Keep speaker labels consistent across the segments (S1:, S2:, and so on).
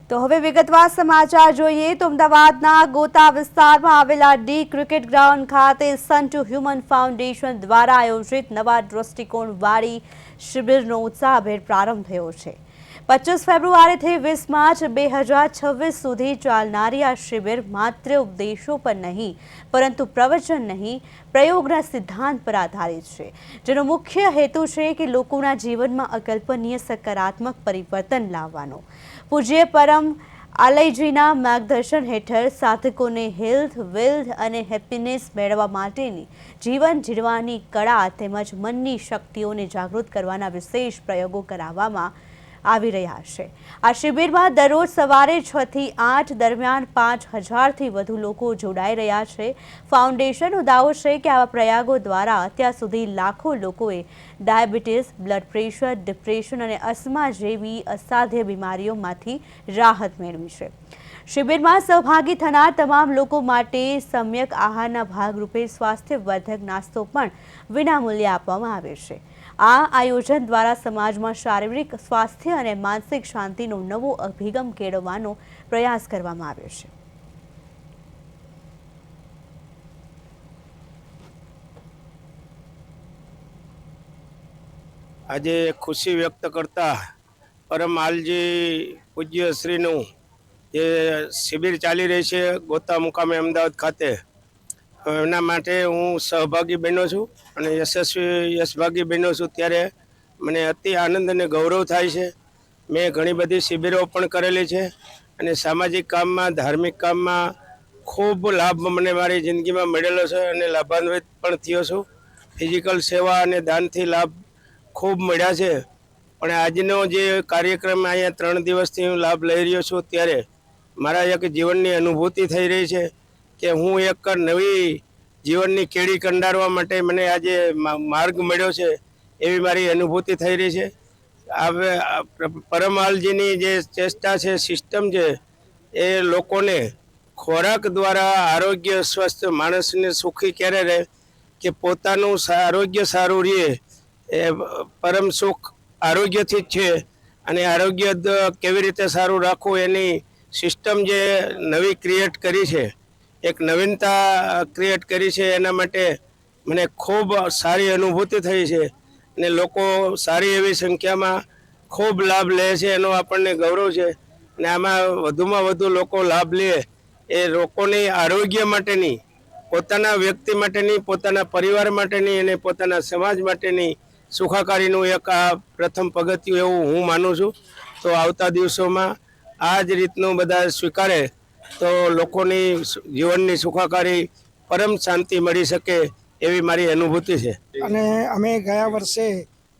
S1: તો હવે વિગતવાર સમાચાર જોઈએ તો અમદાવાદના ગોતા વિસ્તારમાં આવેલા ડી ક્રિકેટ ગ્રાઉન્ડ ખાતે સન ટુ હ્યુમન ફાઉન્ડેશન દ્વારા આયોજિત નવા દ્રષ્ટિકોણવાળી શિબિરનો ઉત્સાહભેર પ્રારંભ થયો છે। 25 ફેબ્રુઆરીથી 20 માર્ચ 2026 સુધી ચાલનારી આ શિબિર માત્ર ઉપદેશો પર નહીં પરંતુ પ્રવચન નહીં પ્રયોગના સિદ્ધાંત પર આધારિત છે, જેનો મુખ્ય હેતુ છે કે લોકોના જીવનમાં અકલ્પનીય સકારાત્મક પરિવર્તન લાવવાનો। પૂજ્ય પરમ આલયજીના માર્ગદર્શન હેઠળ સાધકોને હેલ્થ, વેલ્થ અને હેપીનેસ મેળવવા માટેની જીવન જીવવાની કળા તેમજ મનની શક્તિઓને જાગૃત કરવાના વિશેષ પ્રયોગો કરાવવામાં આવી રહ્યા છે। આ શિબિરમાં દરરોજ સવારે 6 થી 8 દરમિયાન 5000થી વધુ લોકો જોડાઈ રહ્યા છે। ફાઉન્ડેશનનો દાવો છે કે આવા પ્રયોગો દ્વારા અત્યાર સુધી લાખો લોકોએ ડાયાબિટીસ, બ્લડ પ્રેશર, ડિપ્રેશન અને અસ્થમા જેવી અસાધ્ય બીમારીઓમાંથી રાહત મેળવી છે। શિબિરમાં સહભાગી થનાર તમામ લોકો માટે સમ્યક આહારના ભાગરૂપે સ્વાસ્થ્યવર્ધક નાસ્તો પણ વિનામૂલ્યે આપવામાં આવે છે। આ આયોજન દ્વારા સમાજમાં શારીરિક સ્વાસ્થ્ય અને માનસિક શાંતિનો નવો અભિગમ કેળવવાનો પ્રયાસ કરવામાં આવ્યો છે।
S2: આજે ખુશી વ્યક્ત કરતા પરમ આલજી પૂજ્ય શ્રીનું જે શિબિર ચાલી રહી છે ગોતા મુકામે અમદાવાદ ખાતે, એના માટે હું સહભાગી બન્યો છું અને યશભાગી બન્યો છું। ત્યારે મને અતિ આનંદ અને ગૌરવ થાય છે। મેં ઘણી બધી શિબિરો પણ કરેલી છે અને સામાજિક કામમાં, ધાર્મિક કામમાં ખૂબ લાભ મને મારી જિંદગીમાં મળેલો છે અને લાભાન્વિત પણ થયો છું। ફિઝિકલ સેવા અને દાનથી લાભ ખૂબ મળ્યા છે, પણ આજનો જે કાર્યક્રમ અહીંયા 3 દિવસથી હું લાભ લઈ રહ્યો છું ત્યારે મારા એક જીવનની અનુભૂતિ થઈ રહી છે કે હું એક નવી જીવનની કેડી કંડારવા માટે મને આજે માર્ગ મળ્યો છે એવી મારી અનુભૂતિ થઈ રહી છે। હવે પરમાલજીની જે ચેષ્ટા છે, સિસ્ટમ છે, એ લોકોને ખોરાક દ્વારા આરોગ્ય સ્વસ્થ માણસને સુખી ક્યારે રહે કે પોતાનું આરોગ્ય સારું રહે, એ પરમ સુખ આરોગ્યથી જ છે અને આરોગ્ય કેવી રીતે સારું રાખવું એની સિસ્ટમ જે નવી ક્રિએટ કરી છે, એક નવીનતા ક્રિએટ કરી છે, એના માટે મને ખૂબ સારી અનુભૂતિ થઈ છે અને લોકો સારી એવી સંખ્યામાં ખૂબ લાભ લે છે, એનો આપણને ગૌરવ છે। અને આમાં વધુમાં વધુ લોકો લાભ લે એ લોકોની આરોગ્ય માટેની, પોતાના વ્યક્તિ માટેની, પોતાના પરિવાર માટેની અને પોતાના સમાજ માટેની સુખાકારીનું એક આ પ્રથમ પગથિયું એવું હું માનું છું। તો આવતા દિવસોમાં આ જ રીતનું બધા સ્વીકારે તો લોકોની જીવનની સુખાકારી, પરમ શાંતિ મળી શકે એવી મારી અનુભૂતિ છે।
S3: અને અમે ગયા વર્ષે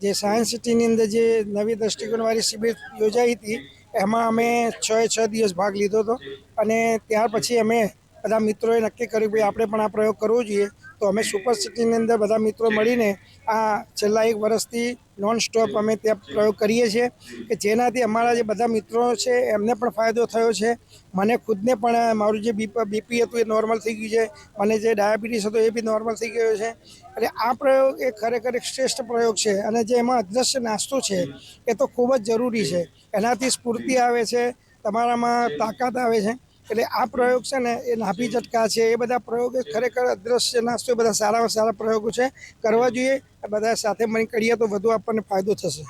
S3: જે સાયન્સ સિટીની અંદર જે નવી દ્રષ્ટિકોણવાળી શિબિર યોજાઈ હતી એમાં અમે 6 દિવસ ભાગ લીધો હતો અને ત્યાર પછી અમે બધા મિત્રોએ નક્કી કર્યું કે આપણે પણ આ પ્રયોગ કરવો જોઈએ। તો અમે સુપર સિટીની અંદર બધા મિત્રો મળીને આ છેલ્લા 1 વર્ષથી નોન સ્ટોપ અમે ત્યાં પ્રયોગ કરીએ છીએ કે જેનાથી અમારા જે બધા મિત્રો છે એમને પણ ફાયદો થયો છે। મને ખુદને પણ મારું જે બીપી હતું એ નોર્મલ થઈ ગયું છે, મને જે ડાયાબિટીસ હતો એ બી નોર્મલ થઈ ગયો છે। એટલે આ પ્રયોગ એ ખરેખર એક શ્રેષ્ઠ પ્રયોગ છે અને જે એમાં અદૃશ્ય નાસ્તો છે એ તો ખૂબ જ જરૂરી છે। એનાથી સ્ફૂર્તિ આવે છે, તમારામાં તાકાત આવે છે। એટલે આ પ્રયોગ છે ને એ નાભી ઝટકા છે, એ બધા પ્રયોગ ખરેખર અદૃશ્ય નાસ્તો એ બધા સારામાં સારા પ્રયોગો છે, કરવા જોઈએ। બધા સાથે મળી કરીએ તો વધુ આપણને ફાયદો થશે।